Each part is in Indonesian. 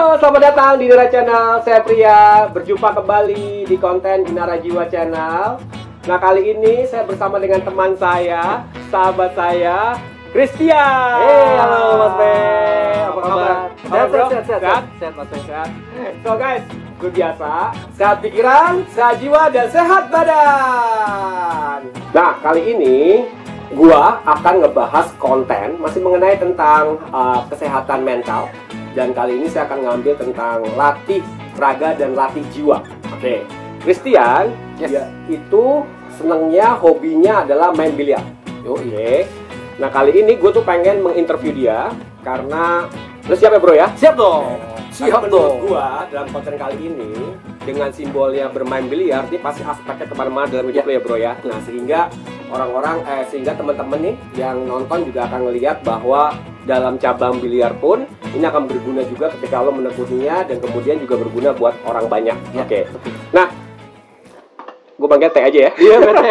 Halo, selamat datang di Nara Channel. Saya Pria, berjumpa kembali di konten Nara Jiwa Channel. Nah, kali ini saya bersama dengan teman saya, sahabat saya, Christian. Halo Mas Pe, apa kabar? Sehat Mas Pe. Sehat. So guys, seperti biasa, sehat pikiran, sehat jiwa, dan sehat badan. Nah, kali ini gua akan ngebahas konten masih mengenai tentang kesehatan mental. Dan kali ini saya akan ngambil tentang latih raga dan latih jiwa. Oke, Christian, dia itu senangnya, hobinya adalah main biliar. Oke. Nah, kali ini gue tuh pengen menginterview dia karena lu siap ya bro ya? Siap dong. Siap dong. Gua dalam konten kali ini dengan simbolnya bermain biliar, ini pasti aspeknya kemana-mana dalam hidup lo ya bro ya. Nah, sehingga sehingga teman-teman nih yang nonton juga akan ngelihat bahwa dalam cabang biliar pun ini akan berguna juga ketika lo menekuninya dan kemudian juga berguna buat orang banyak. Oke. Nah, gue panggil T aja ya. Iya, BT.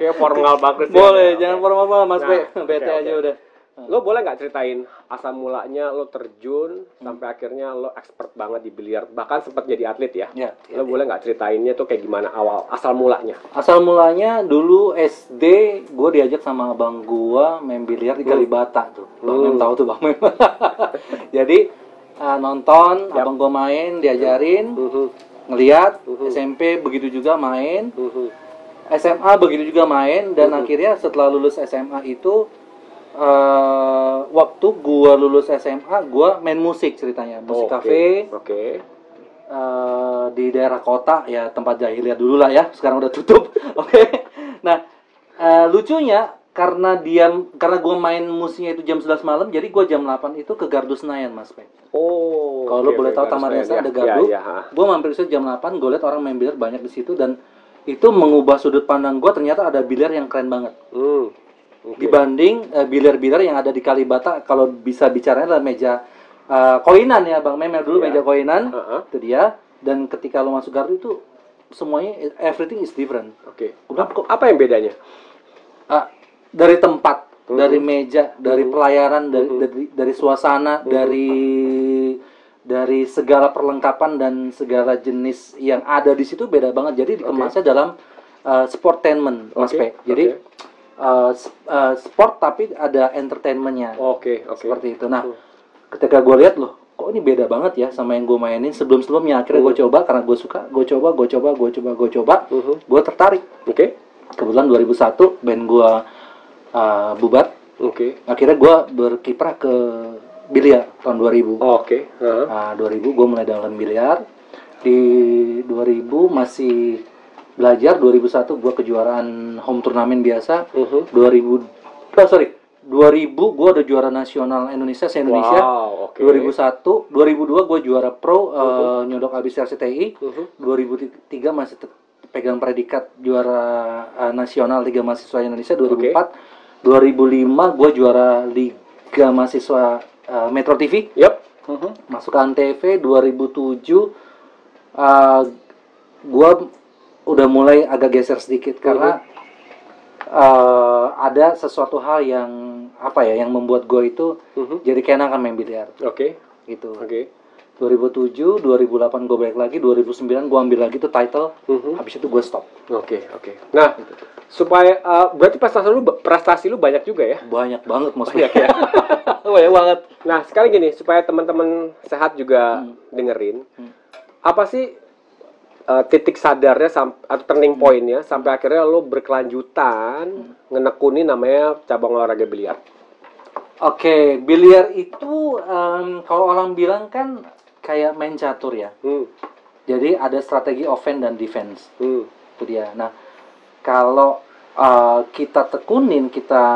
Kayak formal banget. Boleh, jangan formal banget Mas Pe. BT aja udah. Lo boleh nggak ceritain asal mulanya lo terjun sampai akhirnya lo expert banget di biliar, bahkan sempat jadi atlet ya? Lo boleh nggak ceritainnya tuh kayak gimana awal asal mulanya? Asal mulanya dulu SD gue diajak sama abang gua main biliar di Kalibata tuh. Bang Mem tahu tuh Bang Mem. Jadi nonton abang gua main, diajarin, ngeliat SMP begitu juga main, SMA begitu juga main, dan akhirnya setelah lulus SMA itu waktu gua lulus SMA, gua main musik ceritanya, musik kafe. Di daerah kota ya, tempat jahiliyah dulu lah ya, sekarang udah tutup. Nah, lucunya karena gua main musiknya itu jam 11 malam, jadi gua jam 8 itu ke Gardu Senayan Mas Pe. Kalau lo boleh tahu Taman Desa ada Gardu, gua mampir ke situ jam 8, gua lihat orang main biliar banyak di situ, dan itu mengubah sudut pandang gua, ternyata ada biliar yang keren banget. Dibanding biliar-biliar yang ada di Kalibata. Kalau bisa bicaranya adalah meja koinan ya Bang Mem, dulu meja koinan itu dia. Dan ketika lo masuk Gardu itu semuanya everything is different. Apa yang bedanya? Dari tempat, dari meja, dari pelayaran, dari suasana, dari segala perlengkapan dan segala jenis yang ada di situ beda banget. Jadi dikemasnya dalam sportainment Mas Pe. Jadi sport tapi ada entertainmentnya. Seperti itu. Nah, ketika gue lihat loh, kok ini beda banget ya sama yang gue mainin sebelum-sebelumnya. Akhirnya gue coba karena gue suka, gue coba, gue tertarik. Kebetulan 2001 band gue bubar. Akhirnya gue berkiprah ke biliar tahun 2000. 2000 gue mulai dalam biliar. Di 2000 masih belajar. 2001 gue kejuaraan home turnamen biasa. 2000 gue udah juara nasional Indonesia, se-Indonesia. 2001, 2002 gue juara pro nyodok abis RCTI. 2003 masih pegang predikat juara nasional Liga Mahasiswa Indonesia. 2004, 2005 gue juara Liga Mahasiswa Metro TV. Masuk ke Antv. 2007 gue udah mulai agak geser sedikit karena ada sesuatu hal yang yang membuat gue itu jadi keenakan main biliar. Gitu. 2007, 2008 gue balik lagi, 2009 gue ambil lagi tuh title, habis itu gue stop. Nah, supaya berarti prestasi lu banyak juga ya? Banyak banget maksudnya ya. Banyak banget. Nah, sekarang gini, supaya teman-teman sehat juga dengerin, apa sih titik sadarnya atau turning point-nya sampai akhirnya lo berkelanjutan ngenekuni namanya cabang olahraga biliar? Biliar itu kalau orang bilang kan kayak main catur ya. Jadi ada strategi offense dan defense. Itu dia. Nah, kalau kita tekunin, kita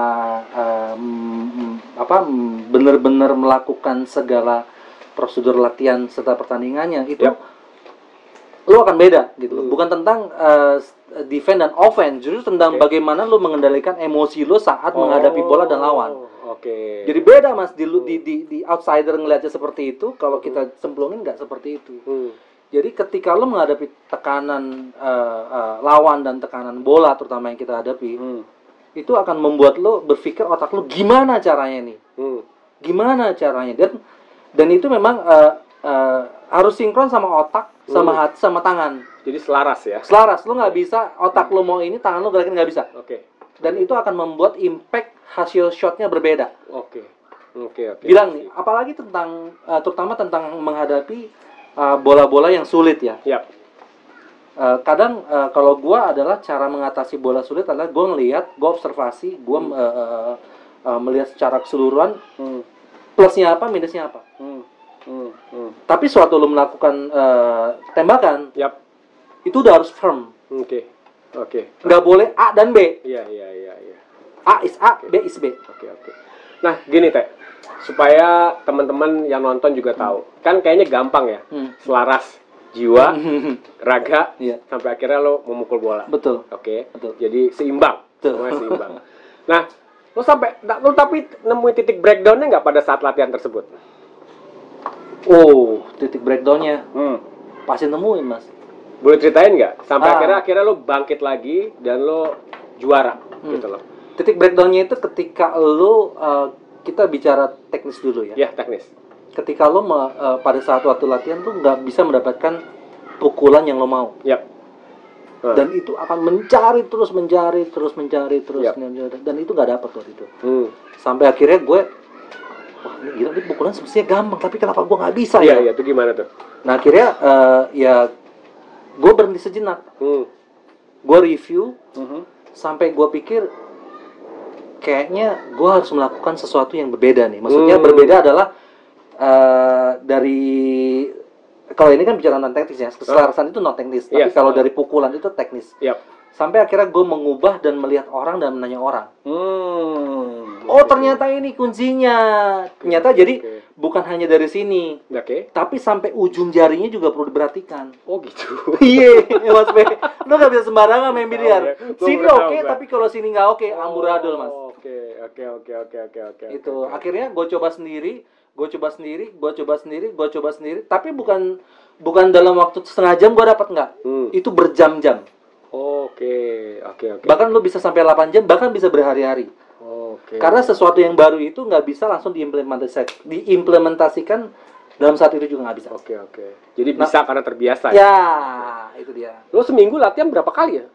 benar-benar melakukan segala prosedur latihan serta pertandingannya itu lo akan beda gitu. Bukan tentang defense dan offense, justru tentang bagaimana lo mengendalikan emosi lo saat menghadapi bola dan lawan. Jadi beda Mas, di outsider ngelihatnya seperti itu, kalau kita cemplungin nggak seperti itu. Jadi ketika lo menghadapi tekanan lawan dan tekanan bola terutama yang kita hadapi, itu akan membuat lo berpikir otak lo gimana caranya nih, gimana caranya. Dan Dan itu memang harus sinkron sama otak, sama hati, sama tangan. Jadi selaras ya. Selaras, lu nggak bisa otak lu mau ini, tangan lu gerakin nggak bisa. Oke. Dan itu akan membuat impact hasil shotnya berbeda. Oke. Bilang nih, apalagi tentang terutama tentang menghadapi bola-bola yang sulit ya. Yap. Kadang kalau gua adalah cara mengatasi bola sulit adalah gua ngelihat, gua observasi, gua melihat secara keseluruhan plusnya apa, minusnya apa. Tapi suatu lu melakukan tembakan, Yap. itu udah harus firm. Oke. Nggak boleh A dan B. Iya. A is A, B is B. Oke. Nah, gini Teh, supaya teman-teman yang nonton juga tahu. Kan kayaknya gampang ya. Selaras jiwa, raga, sampai akhirnya lo memukul bola. Betul. Oke. Betul. Jadi seimbang. Betul. Semuanya seimbang. Nah, lo tapi nemuin titik breakdown-nya nggak pada saat latihan tersebut? Oh, titik breakdown-nya. Pasti nemuin, Mas. Boleh ceritain nggak? Sampai akhirnya lo bangkit lagi dan lo juara gitu loh. Titik breakdown-nya itu ketika lo kita bicara teknis dulu ya. Ya, teknis. Ketika lo pada saat waktu latihan tuh nggak bisa mendapatkan pukulan yang lo mau. Yap. Dan itu akan mencari terus, Yap. dan itu nggak dapet waktu itu. Sampai akhirnya gue, wah ini gila, ini pukulan semestinya gampang, tapi kenapa gue nggak bisa ya? Iya, itu gimana tuh? Nah akhirnya ya gue berhenti sejenak. Gue review sampai gue pikir kayaknya gue harus melakukan sesuatu yang berbeda nih. Maksudnya berbeda adalah dari, kalau ini kan bicara non teknis ya, keselarasan itu non teknis. Tapi kalau dari pukulan itu teknis. Sampai akhirnya gue mengubah dan melihat orang dan menanya orang. Oh ternyata ini kuncinya. Ternyata jadi bukan hanya dari sini, tapi sampai ujung jarinya juga perlu diperhatikan. Oh gitu. Iya, Mas B. Lo gak bisa sembarangan main biliar. Sini oke, tapi kalau sini nggak oke, amburadul Mas. Oke. Itu akhirnya gue coba sendiri. Tapi bukan dalam waktu setengah jam gue dapat nggak. Itu berjam-jam. Oke. Bahkan lo bisa sampai 8 jam, bahkan bisa berhari-hari. Karena sesuatu yang baru itu nggak bisa langsung diimplementasikan dalam saat itu juga nggak bisa. Oke. Jadi bisa karena terbiasa ya? Itu dia. Lo seminggu latihan berapa kali ya?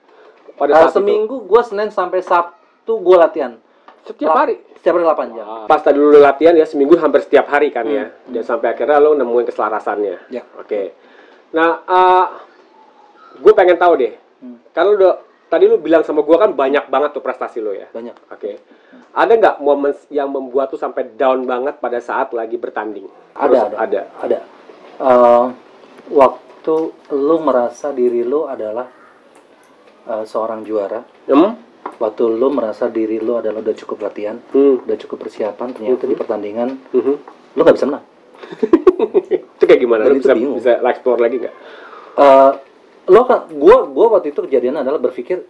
Pada saat seminggu gue Senin sampai Sabtu gue latihan. Setiap hari? Setiap hari 8 jam. Pas tadi lo latihan ya, seminggu hampir setiap hari kan ya? Dan sampai akhirnya lo nemuin keselarasannya. Oke. Nah, gue pengen tahu deh. Karena tadi lu bilang sama gue kan banyak banget tuh prestasi lo ya. Banyak. Oke. Ada nggak momen yang membuat tuh sampai down banget pada saat lagi bertanding? Ada. Waktu lu merasa diri lu adalah seorang juara. Waktu lu merasa diri lu adalah udah cukup latihan, udah cukup persiapan, ternyata di pertandingan lu nggak bisa menang. Itu kayak gimana? Lu bisa explore lagi nggak? Gua waktu itu kejadian adalah berpikir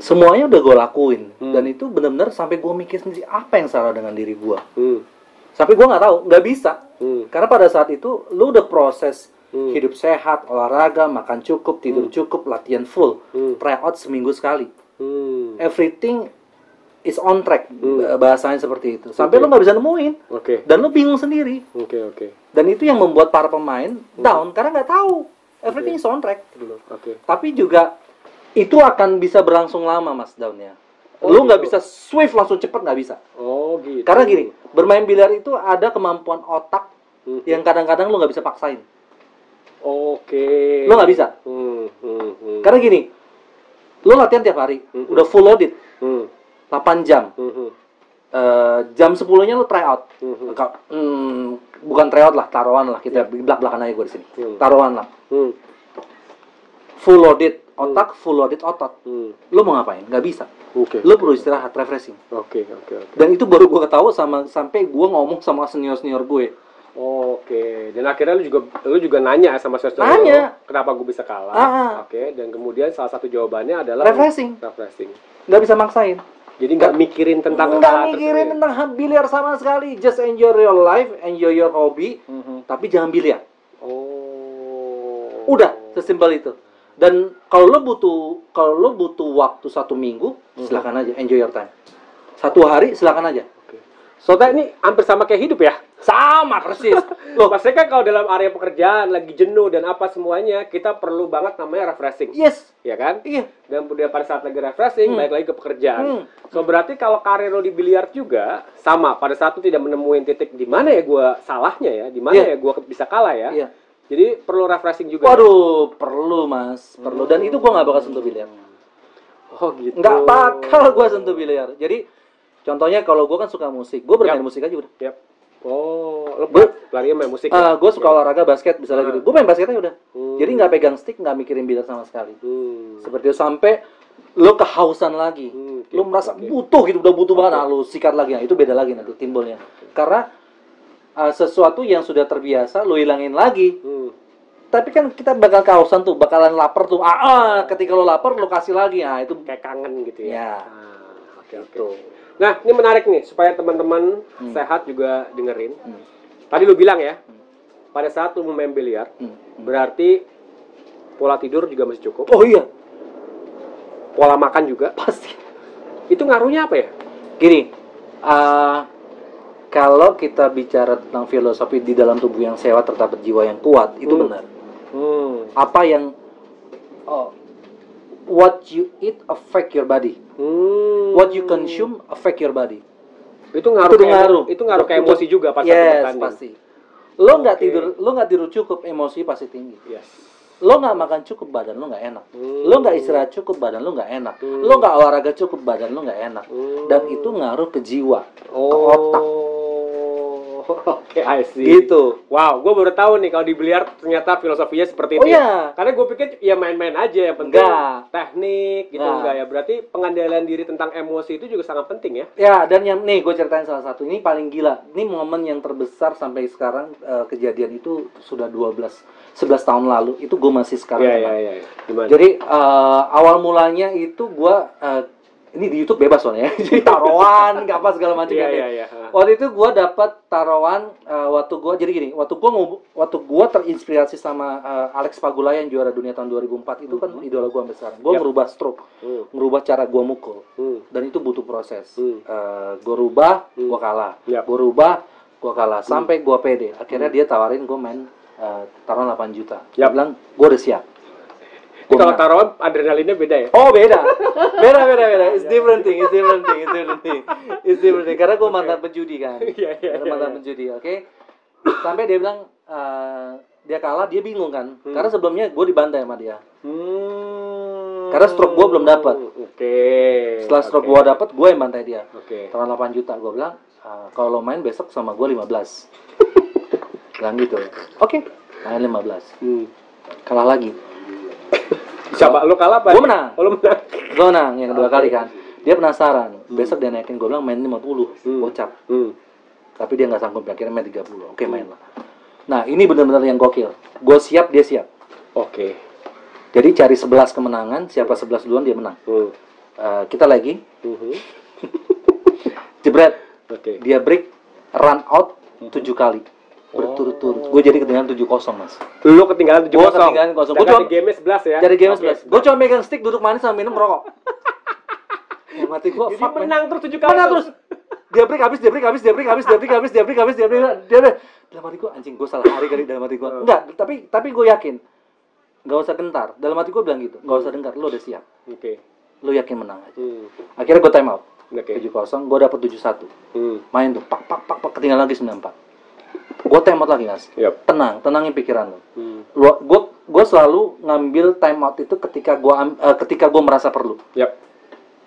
semuanya udah gue lakuin dan itu benar-benar sampai gue mikir sendiri apa yang salah dengan diri gue. Sampai gue nggak tahu, nggak bisa. Karena pada saat itu lu udah proses hidup sehat, olahraga, makan cukup, tidur cukup, latihan full, try out seminggu sekali. Everything is on track, bahasanya seperti itu. Sampai lu nggak bisa nemuin, dan lu bingung sendiri. Dan itu yang membuat para pemain down karena nggak tahu everything is on track. Tapi juga itu akan bisa berlangsung lama Mas downnya. Lu nggak bisa swift langsung cepet, nggak bisa. Gitu. Karena gini, bermain biliar itu ada kemampuan otak yang kadang-kadang lu nggak bisa paksain. Lu nggak bisa. Karena gini, lu latihan tiap hari, udah full loaded, 8 jam. Jam 10-nya lu try out. Bukan try out lah, taruhan lah, kita belak-belakan aja gue di sini. Taruhan lah. Full loaded otak, full loaded otot. Lu mau ngapain? Nggak bisa. Lu perlu istirahat, refreshing. Dan itu baru gue ketahui sampai gue ngomong sama senior gue. Dan akhirnya lu juga nanya sama senior lu, kenapa gue bisa kalah? Dan kemudian salah satu jawabannya adalah refreshing. Nggak bisa maksain. Jadi nggak mikirin tentang tentang biliar sama sekali. Just enjoy your life, enjoy your hobby, tapi jangan biliar. Udah, sesimpel itu. Dan kalau lo butuh waktu 1 minggu, silakan aja, enjoy your time. 1 hari, silakan aja. Soalnya ini hampir sama kayak hidup ya. Sama persis. Loh, maksudnya kan kalau dalam area pekerjaan lagi jenuh dan apa semuanya, kita perlu banget namanya refreshing. Yes. Ya kan? Iya. Dan kemudian pada saat lagi refreshing, balik lagi ke pekerjaan. So berarti kalau karir lo di biliar juga sama. Pada saat itu tidak menemuin titik di mana ya gue salahnya ya, di mana ya gue bisa kalah ya. Iya. Jadi perlu refreshing juga. Waduh, perlu mas, perlu. Dan itu gue nggak bakal sentuh biliar. Oh gitu. Nggak bakal gue sentuh biliar. Jadi contohnya kalau gue kan suka musik, gue bermain musik aja udah. Yap. Oh, lo lari main musik. Gue suka olahraga basket misalnya gitu. Gue main basket aja udah. Jadi nggak pegang stick, nggak mikirin biliar sama sekali. Seperti itu sampai lo kehausan lagi, lo merasa butuh gitu, udah butuh banget, nah, lo sikat lagi, nah itu beda lagi nanti timbulnya. Karena sesuatu yang sudah terbiasa lo hilangin lagi. Tapi kan kita bakal kehausan tuh, bakalan lapar tuh. Ketika lo lapar lo kasih lagi, nah itu kayak kangen gitu ya. Oke. Nah, ini menarik nih supaya teman-teman sehat juga dengerin. Tadi lu bilang ya, pada saat lu main biliar, berarti pola tidur juga masih cukup. Oh iya. Pola makan juga Pasti. Itu ngaruhnya apa ya? Gini, kalau kita bicara tentang filosofi di dalam tubuh yang sehat terdapat jiwa yang kuat, itu benar. Apa yang what you eat affect your body. What you consume affect your body. Itu ngaruh. Itu ngaruh ke emosi juga pas bertanding. Pasti. Lo nggak tidur cukup, emosi pasti tinggi. Yes. Lo nggak makan cukup, badan lo nggak enak. Lo nggak istirahat cukup, badan lo nggak enak. Lo nggak olahraga cukup, badan lo nggak enak. Dan itu ngaruh ke jiwa, ke otak. Oke, I see. Gitu. Wow, gue baru tahu nih kalau di biliar ternyata filosofinya seperti itu. Iya. Karena gue pikir ya main-main aja, yang penting Enggak. teknik gitu enggak ya. Berarti pengendalian diri tentang emosi itu juga sangat penting ya. Ya, dan yang nih gue ceritain salah satu ini paling gila. Ini momen yang terbesar sampai sekarang, kejadian itu sudah 11 tahun lalu. Itu gue masih sekarang. Iya. Gimana? Jadi awal mulanya itu gue ini di YouTube bebas soalnya ya. Jadi taruhan, apa segala macam. Iya. Waktu itu gue dapat taruhan waktu gue jadi gini, waktu gue terinspirasi sama Alex Pagula yang juara dunia tahun 2004 itu kan idola gue sampai sekarang. Gue merubah stroke, merubah cara gue mukul, dan itu butuh proses. Gue rubah, gue kalah, gue rubah, gue kalah, sampai gue pede. Akhirnya dia tawarin gue main taruhan 8 juta. Dia bilang gue udah siap. Kalau taruhan adrenalinnya beda ya? Oh beda. It's different thing. Karena gue mantan penjudi kan. Mantan penjudi, oke. Sampai dia bilang dia kalah, dia bingung kan. Karena sebelumnya gue dibantai sama dia. Karena stroke gue belum dapat. Setelah stroke gue dapat, gue yang bantai dia. Taruhan 8 juta, gue bilang kalau lo main besok sama gue 15. Bilang gitu. Oke, main 15. Kalah lagi. Siapa? Lo kalah apa? Gue menang. Lo menang. Gue menang yang kedua kali kan. Dia penasaran. Besok dia naikin, gue bilang main 50. Gocap. Tapi dia nggak sanggup, akhirnya main 30. Oke, main lah. Nah, ini benar-benar yang gokil. Gue siap, dia siap. Oke. Jadi cari 11 kemenangan, siapa 11 duluan dia menang. Kita lagi. Jebret. Dia break, run out 7 kali. Berturut-turut. Gue jadi ketinggalan 7-0, Mas. Lu ketinggalan 7-0. Gue ketinggalan 0. Gue cuma game 11 ya. Jadi game 11. Gue cuma megang stick, duduk manis sama minum rokok. Ya mati gue. Jadi menang terus 7 kali. Menang terus. Dia break habis. Dia dalam hati gue, anjing, gue salah hari kali dalam hati gue. Enggak, tapi gue yakin. Gak usah gentar. Dalam hati gue bilang gitu. Gak usah gentar, lo udah siap. Lo yakin menang aja. Akhirnya gue time out. 7-0, gue dapet 7-1. Main tuh, pak, ketinggalan lagi 9-4. Gue time out lagi, Mas. Tenangin pikiran lo. Gue selalu ngambil time out itu ketika gue merasa perlu.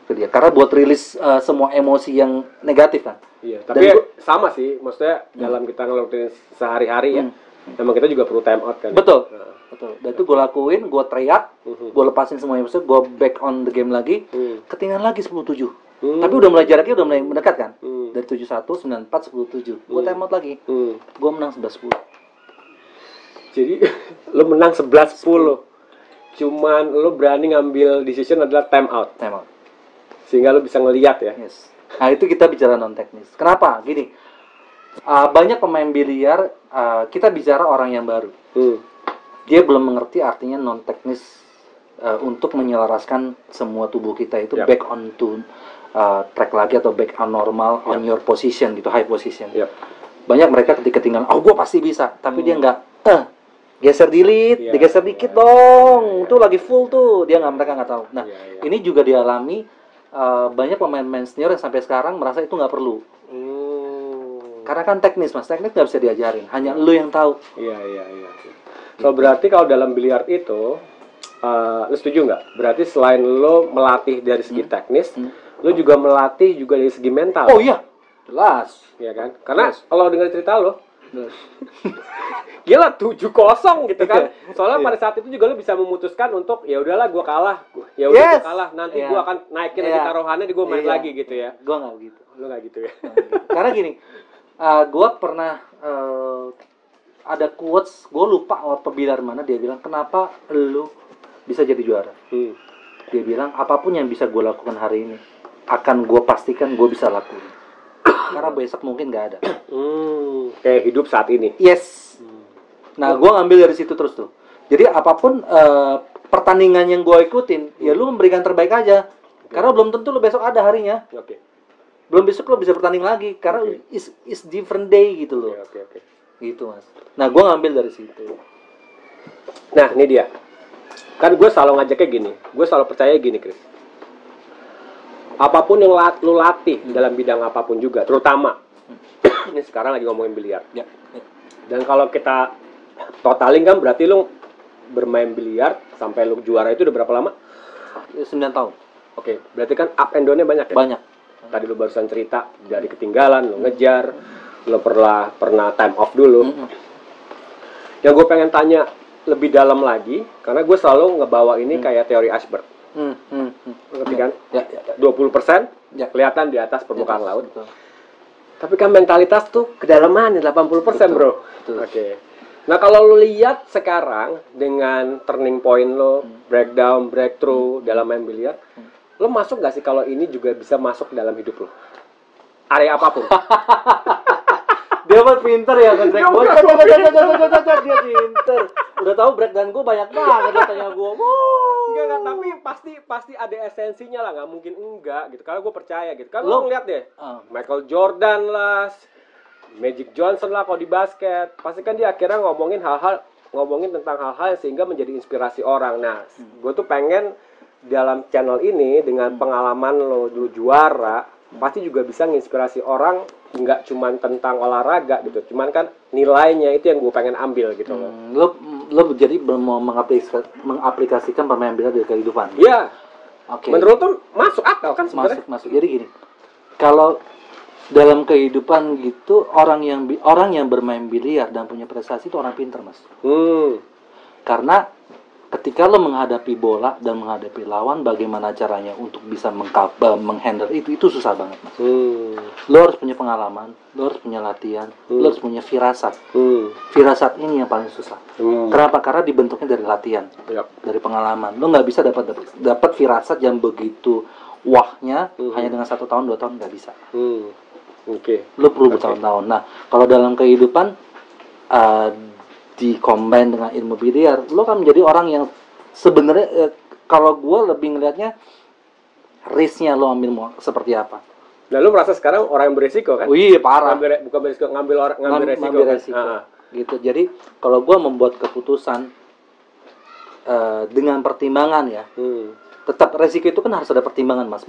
Karena buat rilis semua emosi yang negatif kan. Tapi sama sih, maksudnya dalam kita ngelakuin sehari-hari ya. Memang kita juga perlu time out kan. Betul. Dan itu gue lakuin, gue teriak, gue lepasin semua emosi, gue back on the game lagi. Ketinggalan lagi 10-7. Tapi udah mulai jaraknya udah mulai mendekat kan. Dari 7-1, 9-4, 10-7. Gue time out lagi. Gue menang 11-10. Jadi lo menang 11-10. Cuman lo berani ngambil decision adalah time out. Sehingga lo bisa ngelihat ya. Yes. Nah itu kita bicara non teknis. Kenapa? Gini, banyak pemain biliar, kita bicara orang yang baru. Dia belum mengerti artinya non teknis untuk menyelaraskan semua tubuh kita itu back on to track lagi atau back on normal on your position gitu, high position. Yep. Banyak mereka ketika ketinggalan, oh gue pasti bisa, tapi dia nggak, geser delete, Iya, digeser dikit dong, tuh lagi full tuh, mereka nggak tahu. Nah, ini juga dialami banyak pemain-pemain senior yang sampai sekarang merasa itu nggak perlu. Karena kan teknis mas, teknis nggak bisa diajarin, hanya lu yang tahu. Iya. So berarti kalau dalam biliar itu, lu setuju nggak? Berarti selain lu melatih dari segi teknis, lu juga melatih juga dari segi mental. Oh iya, jelas. Iya kan? Karena kalau dengar cerita lu, gila 7-0 gitu kan. Soalnya pada saat itu juga lu bisa memutuskan untuk ya udahlah gua kalah. Ya udah gua kalah, nanti gua akan naikin lagi taruhannya di gua main lagi gitu ya. Gua nggak begitu. Lu nggak gitu ya. Karena gini, gua pernah ada quotes, gua lupa pebilar mana, dia bilang kenapa lu bisa jadi juara. Dia bilang apapun yang bisa gua lakukan hari ini akan gua pastikan gua bisa lakuin. Karena besok mungkin nggak ada. Kayak hidup saat ini. Yes. Nah, gue ngambil dari situ terus tuh. Jadi apapun pertandingan yang gue ikutin, ya lu memberikan terbaik aja. Karena belum tentu lu besok ada harinya. Belum besok lu bisa bertanding lagi. Karena is different day gitu loh. Gitu mas. Nah, gue ngambil dari situ. Nah, ini dia. Kan gue selalu ngajaknya gini. Gue selalu percaya gini, Chris. Apapun yang lu latih dalam bidang apapun juga, terutama ini sekarang lagi ngomongin biliar. Dan kalau kita totalin kan berarti lu bermain biliar sampai lu juara itu udah berapa lama? 9 tahun. Oke, berarti kan up and down-nya banyak ya? Banyak. Tadi lu barusan cerita dari ketinggalan, lu ngejar, lu pernah time off dulu. Yang gue pengen tanya lebih dalam lagi, karena gue selalu ngebawa ini kayak teori iceberg. Ngerti kan? 20% kelihatan di atas permukaan laut. Betul. Tapi kan mentalitas tuh kedalamannya 80%, bro. Oke. Nah, kalau lu lihat sekarang dengan turning point lo, breakdown, breakthrough dalam main biliar, lo masuk gak sih kalau ini juga bisa masuk dalam hidup lo? Area apapun. Dia mah pinter ya kan, dia pinter. Udah tahu breakdown gue banyak banget datanya gue. Enggak, tapi pasti ada esensinya lah, nggak mungkin enggak gitu. Karena gue percaya gitu. Kan lo ngeliat deh, Michael Jordan lah, Magic Johnson lah kalau di basket, pasti kan dia akhirnya ngomongin tentang hal-hal yang sehingga menjadi inspirasi orang. Nah, gue tuh pengen dalam channel ini dengan pengalaman lo dulu juara, pasti juga bisa nginspirasi orang, nggak cuman tentang olahraga gitu, cuman kan nilainya itu yang gue pengen ambil gitu loh. Lo jadi mau mengaplikasikan permainan biliar dari kehidupan. Iya. Oke. Menurut tuh masuk akal kan sebenarnya? Masuk. Jadi gini, kalau dalam kehidupan gitu orang yang bermain biliar dan punya prestasi itu orang pintar mas. Karena ketika lo menghadapi bola dan menghadapi lawan, bagaimana caranya untuk bisa menghandle itu susah banget mas. Lo harus punya pengalaman, lo harus punya latihan, lo harus punya firasat. Firasat ini yang paling susah. Kenapa? Karena dibentuknya dari latihan, dari pengalaman. Lo nggak bisa dapat firasat yang begitu wahnya hanya dengan 1 tahun 2 tahun, nggak bisa. Lo perlu bertahun-tahun. Nah, kalau dalam kehidupan di-combine dengan ilmu biliar, lo kan menjadi orang yang sebenarnya kalau gue lebih ngelihatnya risknya lo ambil mau seperti apa. Nah, lo merasa sekarang orang yang beresiko kan? Oh iya, parah. Bukan beresiko, ngambil resiko. Gitu. Jadi kalau gue membuat keputusan dengan pertimbangan ya, tetap resiko itu kan harus ada pertimbangan mas.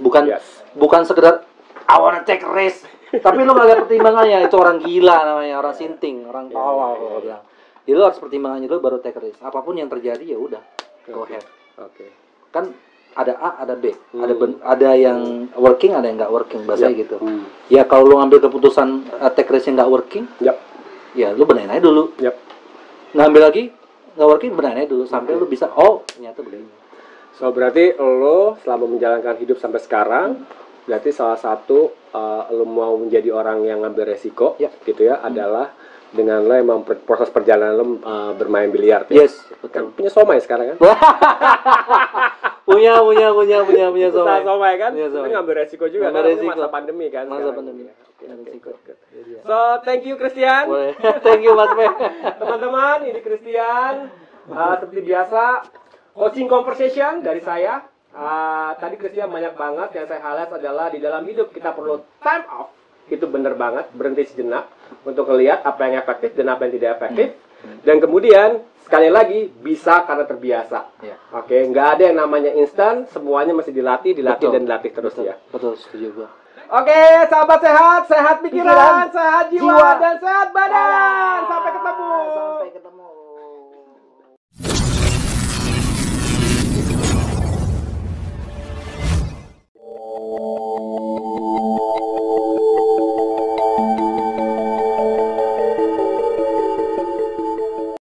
Bukan sekedar I wanna take risk, tapi lo nggak ada pertimbangannya, itu orang gila namanya, orang sinting, orang tolol kalau bilang. Jadi lo harus pertimbangannya dulu baru take risk. Apapun yang terjadi ya udah, go ahead. Kan ada A, ada B, ada yang working, ada yang nggak working, bahasanya gitu. Ya kalau lo ngambil keputusan take risk yang nggak working, ya lo benahin aja dulu. Ngambil lagi nggak working, benahin aja dulu sampai lo bisa, oh ternyata begini. So berarti lo selama menjalankan hidup sampai sekarang, berarti salah satu lo mau menjadi orang yang ngambil resiko, gitu ya, adalah dengan lo emang proses perjalanan lo bermain biliar. Yes, betul. Kan punya somai sekarang kan? punya somai. Somai kan? Lo ngambil resiko juga kan? Masa pandemi kan? Masa pandemi. So, thank you Christian. Thank you Mas Pe. Teman-teman, ini Christian. Seperti biasa, coaching conversation dari saya. Tadi Christian banyak banget yang saya highlight adalah di dalam hidup kita perlu time off. Itu benar banget, berhenti sejenak untuk melihat apa yang efektif dan apa yang tidak efektif. Dan kemudian sekali lagi bisa karena terbiasa. Oke, nggak ada yang namanya instan, semuanya mesti dilatih dan dilatih terus ya. Betul, setuju gua. Oke, sahabat sehat, sehat pikiran, sehat jiwa, dan sehat badan. Sampai ketemu.